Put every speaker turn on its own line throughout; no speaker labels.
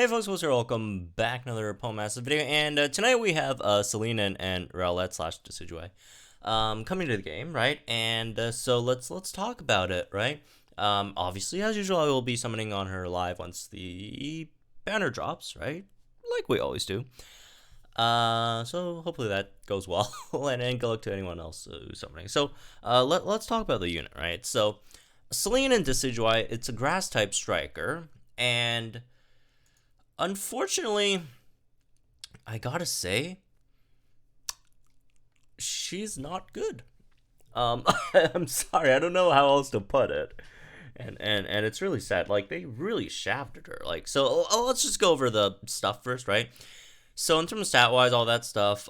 Hey folks, what's here? Welcome back to another Poem Massive video, and tonight we have Selene and Rowlet slash Decidueye coming to the game, right? And so let's talk about it, right? Obviously, as usual, I will be summoning on her live once the banner drops, right? Like we always do. So hopefully that goes well, and good luck to anyone else who's summoning. So let's talk about the unit, right? So Selene and Decidueye, it's a grass type striker, and unfortunately, I gotta say, she's not good. I'm sorry, I don't know how else to put it, and it's really sad. Like they really shafted her. Like so, let's just go over the stuff first, right? So in terms of stat wise, all that stuff,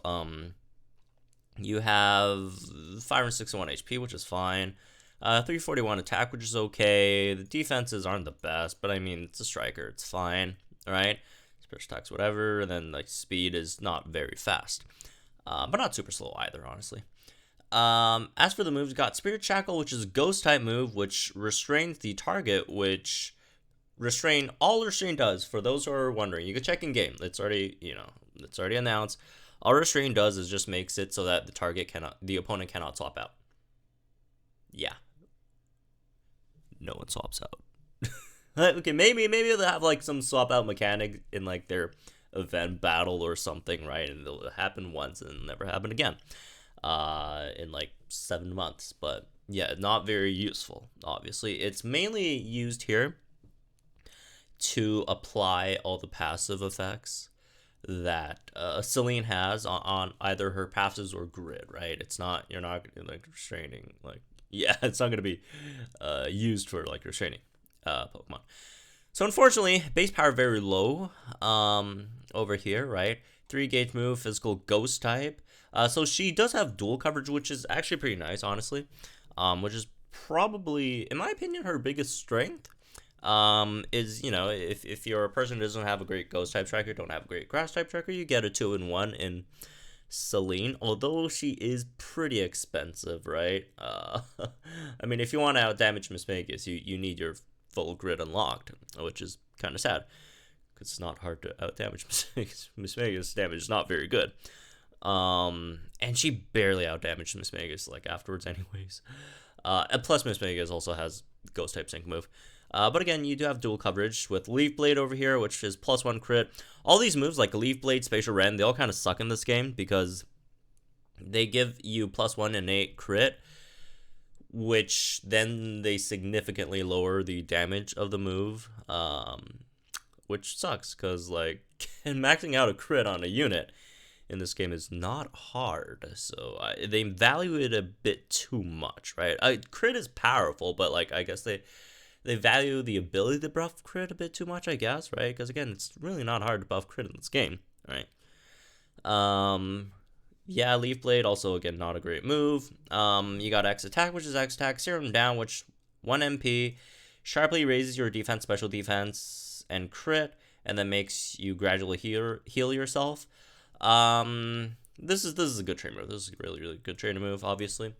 you have 561 HP, which is fine. 341 attack, which is okay. The defenses aren't the best, but I mean it's a striker, it's fine. All right, special attacks, whatever, and then like speed is not very fast, but not super slow either, honestly. As for the moves, got Spirit Shackle, which is a ghost type move, which restrains the target, which all restrain does. For those who are wondering, you can check in game. It's already it's already announced. All restrain does is just makes it so that the opponent cannot swap out. Yeah, no one swaps out. Okay, maybe they'll have like some swap out mechanic in like their event battle or something, right? And it'll happen once and never happen again in like 7 months. But yeah, not very useful. Obviously, it's mainly used here to apply all the passive effects that Selene has on either her passives or grid, right? You're not like restraining, like, yeah, it's not gonna be used for like restraining Pokemon. So unfortunately, base power very low over here, right? 3 gauge move, physical ghost type. So she does have dual coverage, which is actually pretty nice, honestly. Which is probably, in my opinion, her biggest strength. Is, if you're a person who doesn't have a great ghost type tracker, don't have a great grass type tracker, you get a 2-in-1 in Selene, although she is pretty expensive, right? I mean, if you want to out damage Miss Magus, you need your full grid unlocked, which is kind of sad because it's not hard to out damage Miss Magus. Miss Magus damage is not very good, and she barely out damaged Miss Magus like afterwards, anyways. And plus Miss Magus also has ghost type sync move. But again, you do have dual coverage with Leaf Blade over here, which is +1 crit. All these moves, like Leaf Blade, Spatial Rend, they all kind of suck in this game because they give you +1 innate crit, which then they significantly lower the damage of the move, which sucks because, like, maxing out a crit on a unit in this game is not hard. So they value it a bit too much, right? Crit is powerful, but, like, I guess they value the ability to buff crit a bit too much, I guess, right? Because again, it's really not hard to buff crit in this game, right? Yeah, Leaf Blade also again not a great move. You got X attack, which is X attack, Serum down, which 1 MP, sharply raises your defense, special defense, and crit, and then makes you gradually heal yourself. This is a good trainer move. This is a really good trainer move, obviously.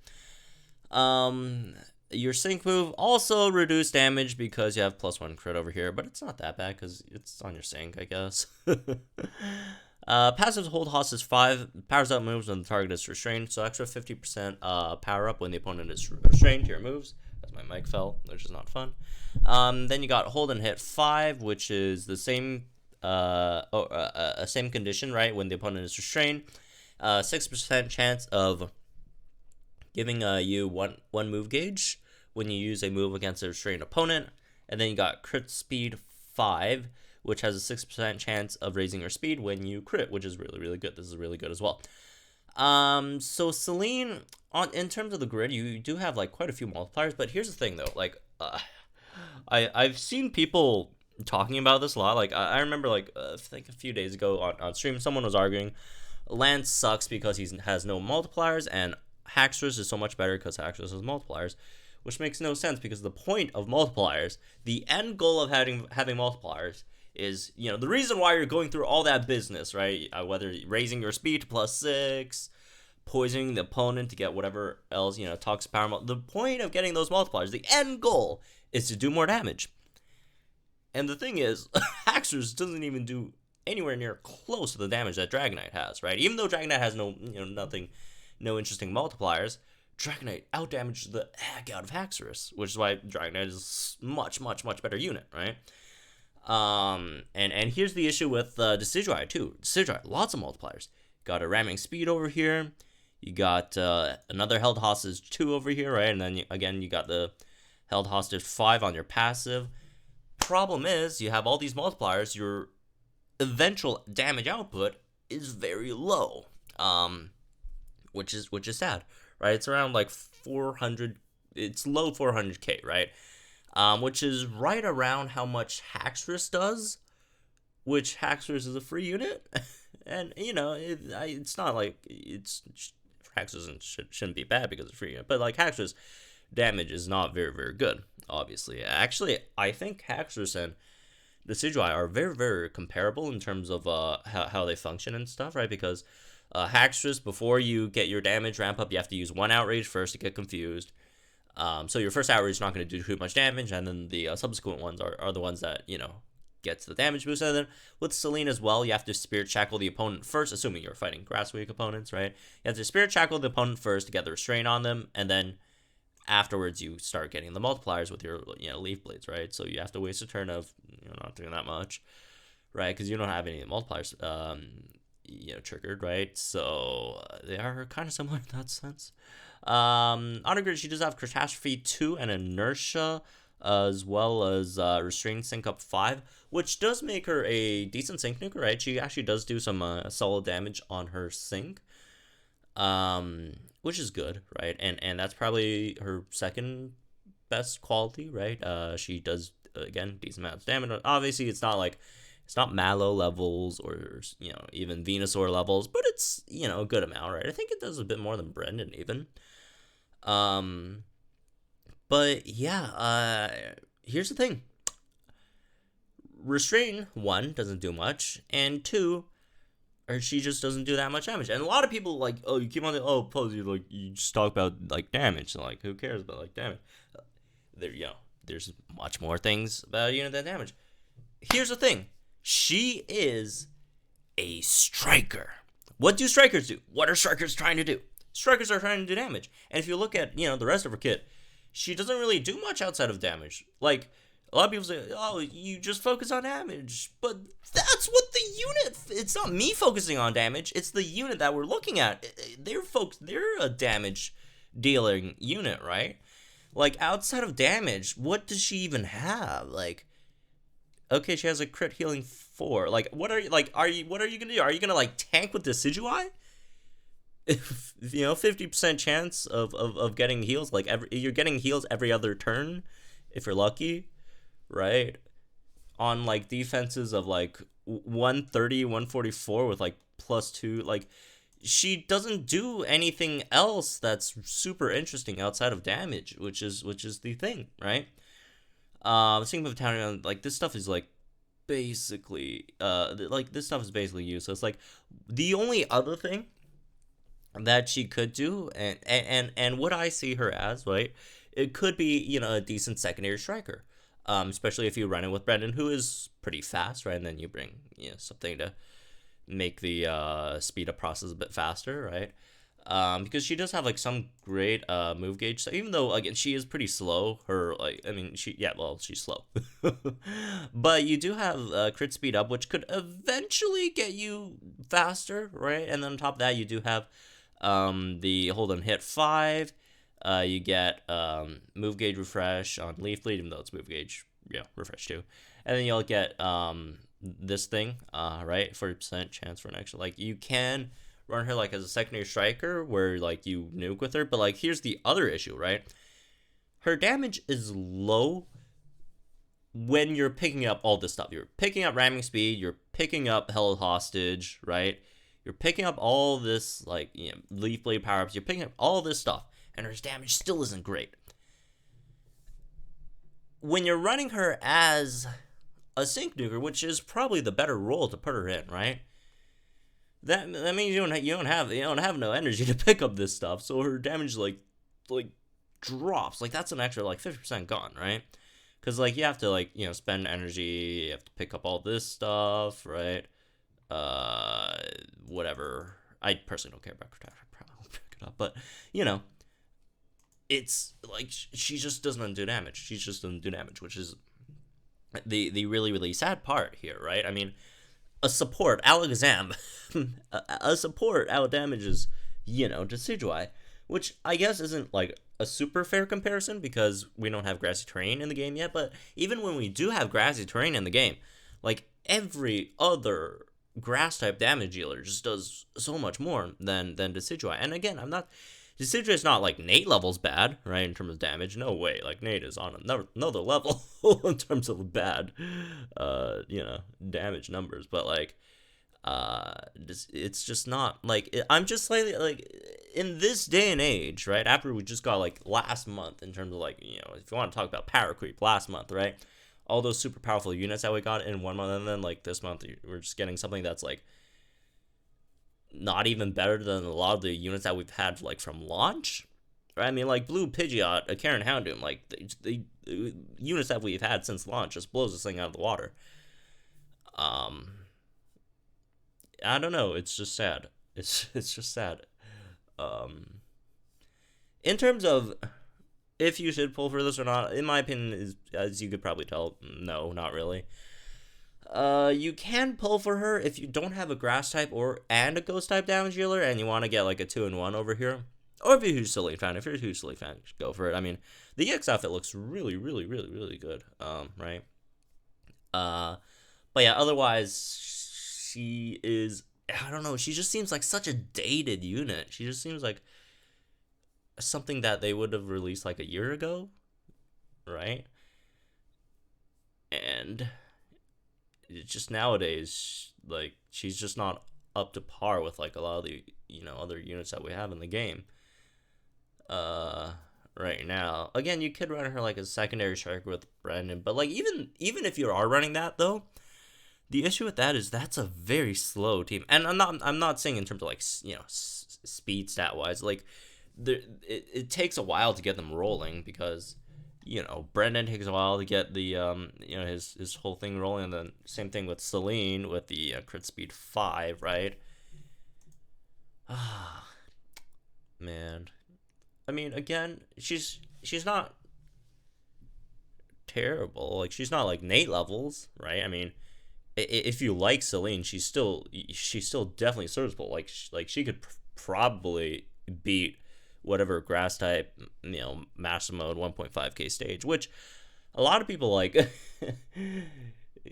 Your sync move also reduced damage because you have +1 crit over here, but it's not that bad because it's on your sync, I guess. Passive hold hostage 5 powers up moves when the target is restrained, so extra 50% power up when the opponent is restrained to your moves. As my mic fell, which is not fun. Then you got hold and hit 5, which is the same same condition, right? When the opponent is restrained, 6% chance of giving you one move gauge when you use a move against a restrained opponent. And then you got crit speed 5, which has a 6% chance of raising your speed when you crit, which is really good. This is really good as well. So Selene, in terms of the grid, you do have like quite a few multipliers, but here's the thing though, like I've seen people talking about this a lot. Like I remember like I think a few days ago on stream, someone was arguing Lance sucks because he has no multipliers, and Haxorus is so much better because Haxorus has multipliers, which makes no sense because the point of multipliers, the end goal of having multipliers is, the reason why you're going through all that business, right? Whether raising your speed to +6, poisoning the opponent to get whatever else, toxic power. The point of getting those multipliers, the end goal is to do more damage. And the thing is, Haxorus doesn't even do anywhere near close to the damage that Dragonite has, right? Even though Dragonite has no interesting multipliers, Dragonite outdamages the heck out of Haxorus, which is why Dragonite is much, much, much better unit, right? And here's the issue with Decidueye too. Decidueye, lots of multipliers. Got a ramming speed over here. You got another held hostage 2 over here, right? And then you got the held hostage 5 on your passive. Problem is, you have all these multipliers. Your eventual damage output is very low, which is sad, right? It's around like 400. It's low 400k, right? Which is right around how much Haxorus does, which Haxorus is a free unit, and it's not like Haxorus shouldn't be bad because it's free unit, but like Haxorus damage is not very, very good. Obviously, actually, I think Haxorus and Decidueye are very, very comparable in terms of how they function and stuff, right? Because Haxorus, before you get your damage ramp up, you have to use 1 outrage first to get confused. So your first outrage is not going to do too much damage, and then the subsequent ones are the ones that gets the damage boost. And then with Selene as well, you have to Spirit Shackle the opponent first, assuming you're fighting Grass Weak opponents, right? You have to Spirit Shackle the opponent first to get the restraint on them, and then afterwards you start getting the multipliers with your Leaf Blades, right? So you have to waste a turn of not doing that much, right? Because you don't have any multipliers triggered, right? So they are kind of similar in that sense. On grid, she does have Catastrophe 2 and Inertia, as well as Restrained Sync up 5, which does make her a decent sync nuker, right? She actually does do some solid damage on her sync, which is good, right? And that's probably her second best quality, right? She does, again, decent amounts of damage. Obviously, it's not Mallow levels or even Venusaur levels, but it's a good amount, right? I think it does a bit more than Brendan even. But yeah, here's the thing. Restrain, 1, doesn't do much, and 2, or she just doesn't do that much damage. And a lot of people you keep on Posey, you just talk about damage, so who cares about damage? There's much more things about a unit than damage. Here's the thing. She is a striker. What do strikers do? What are strikers trying to do? Strikers are trying to do damage. And if you look at, the rest of her kit, she doesn't really do much outside of damage. A lot of people say, oh, you just focus on damage. But that's what the unit... It's not me focusing on damage. It's the unit that we're looking at. They're a damage dealing unit, right? Outside of damage, what does she even have? Okay, she has a crit healing 4. What are you gonna do? Are you gonna tank with Decidueye? 50% chance of getting heals. You're getting heals every other turn, if you're lucky, right? On defenses of 130, 144 with +2. She doesn't do anything else that's super interesting outside of damage, which is the thing, right? Thinking of town, this stuff is basically this stuff is basically useless. The only other thing that she could do, and what I see her as, right, it could be a decent secondary striker, especially if you run it with Brendan, who is pretty fast, right? And then you bring something to make the speed up process a bit faster, right? Because she does have some great move gauge. So even though again she is pretty slow, she's slow, but you do have crit speed up, which could eventually get you faster, right? And then on top of that, you do have the hold and hit 5. You get move gauge refresh on Leaf Bleed, even though it's move gauge refresh too, and then you'll get this thing, right? 40% chance for an extra. You can run her as a secondary striker where you nuke with her, but here's the other issue, right? Her damage is low when you're picking up all this stuff. You're picking up ramming speed, you're picking up held hostage, right? You're picking up all this Leaf Blade power-ups, you're picking up all this stuff, and her damage still isn't great. When you're running her as a sync nuker, which is probably the better role to put her in, right? That means you don't have no energy to pick up this stuff, so her damage drops. That's an extra 50% gone, right? Because, like, you have to, like, spend energy, you have to pick up all this stuff, right? Uh, Whatever. I personally don't care about Protection. I probably won't pick it up. But, you know, it's, like, she just doesn't do damage. She just doesn't do damage, which is the really, really sad part here, right? I mean, a support, Alakazam, a support out damages, Decidueye, which I guess isn't like a super fair comparison because we don't have grassy terrain in the game yet, but even when we do have grassy terrain in the game, like every other grass type damage dealer just does so much more than Decidueye. And again, Decidueye is not like Nate levels bad, right, in terms of damage. No way. Like, Nate is on another level in terms of bad, damage numbers. But, like, it's just not, like, I'm just slightly, like, in this day and age, right, after we just got, like, last month, in terms of, like, if you want to talk about power creep, last month, right, all those super powerful units that we got in 1 month, and then, like, this month, we're just getting something that's, like, not even better than a lot of the units that we've had, like, from launch, right? I mean, like, Blue Pidgeot, a Karen Houndoom, like, the units that we've had since launch just blows this thing out of the water. I don't know, it's just sad. It's just sad. In terms of if you should pull for this or not, in my opinion, is, as you could probably tell, no, not really. You can pull for her if you don't have a grass type and a ghost type damage dealer, and you want to get like a 2-in-1 over here. Or if you're a huge Selene fan, you should go for it. I mean, the EX outfit looks really, really, really, really good. Right. But yeah, otherwise, she is, I don't know, she just seems like such a dated unit. She just seems like something that they would have released like a year ago, right? And it's just nowadays, like, she's just not up to par with like a lot of the other units that we have in the game right now. Again, you could run her like a secondary striker with Brandon, but like even if you are running that though, the issue with that is that's a very slow team. And I'm not saying in terms of like speed stat wise, like it takes a while to get them rolling because Brendan takes a while to get the his whole thing rolling, and then same thing with Selene with the crit speed 5, right? Ah, man. I mean, again, she's not terrible. Like, she's not like Nate levels, right? I mean, if you like Selene, she's still definitely serviceable. Like she could probably beat whatever grass type, master mode 1.5k stage, which a lot of people like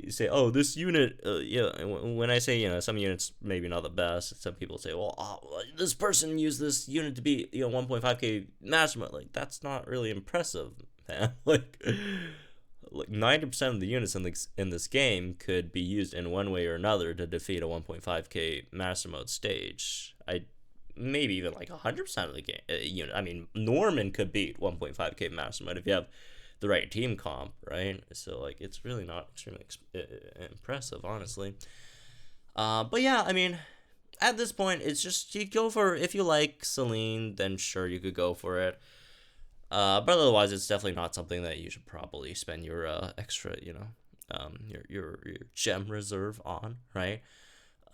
say, oh, this unit, when I say, some units maybe not the best, some people say, well, this person used this unit to beat, 1.5k master mode. Like, that's not really impressive, man. like 90% of the units in this game could be used in one way or another to defeat a 1.5k master mode stage. Maybe even like 100% of the game unit. I mean, Norman could beat 1.5k master mode if you have the right team comp, right? So like, it's really not extremely impressive, honestly. But yeah, I mean, at this point, it's just you go for, if you like Selene, then sure, you could go for it. But otherwise, it's definitely not something that you should probably spend your extra, your gem reserve on, right?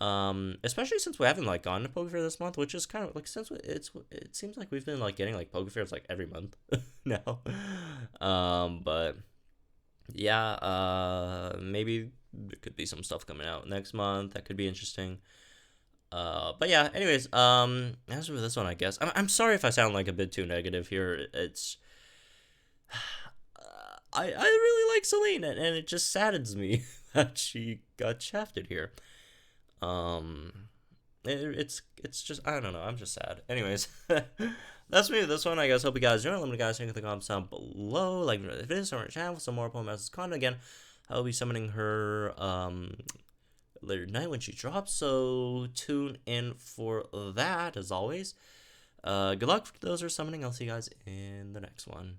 Especially since we haven't like gone to Pokefair this month, which is kind of like, since it seems like we've been like getting like Pokefairs like every month now. But yeah, maybe there could be some stuff coming out next month that could be interesting. But yeah, anyways, as for this one, I guess I'm sorry if I sound like a bit too negative here. It's I really like Selene, and it just saddens me that she got shafted here. It's just, I don't know, I'm just sad. Anyways, that's me with this one. I guess hope you guys enjoyed. Let me guys think in the comments down below. Like the video, on our channel for some more Pokemon content. Again, I'll be summoning her later tonight when she drops, so tune in for that as always. Good luck for those who are summoning. I'll see you guys in the next one.